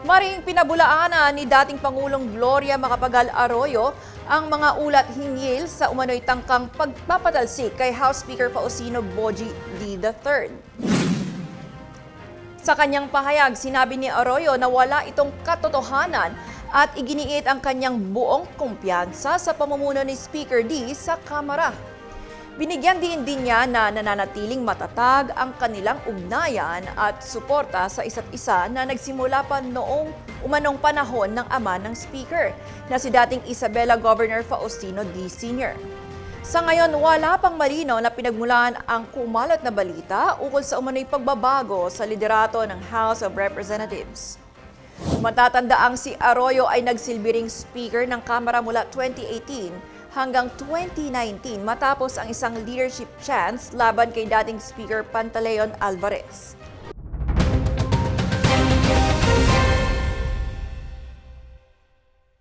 Maring pinabulaanan ni dating Pangulong Gloria Macapagal Arroyo ang mga ulat hinggil sa umano'y tangkang pagpapatalsik kay House Speaker Faustino Bogie D. III. Sa kanyang pahayag, sinabi ni Arroyo na wala itong katotohanan at iginiit ang kanyang buong kumpiyansa sa pamumuno ni Speaker D sa Kamara. Binigyan din niya na nananatiling matatag ang kanilang ugnayan at suporta sa isa't isa na nagsimula pa noong umanong panahon ng ama ng Speaker na si dating Isabela Governor Faustino D. Sr. Sa ngayon, wala pang malinaw na pinagmulan ang kumalat na balita ukol sa umano'y pagbabago sa liderato ng House of Representatives. Matatandaang si Arroyo ay nagsilbi ring Speaker ng Kamara mula 2018 hanggang 2019 matapos ang isang leadership chance laban kay dating Speaker Pantaleon Alvarez.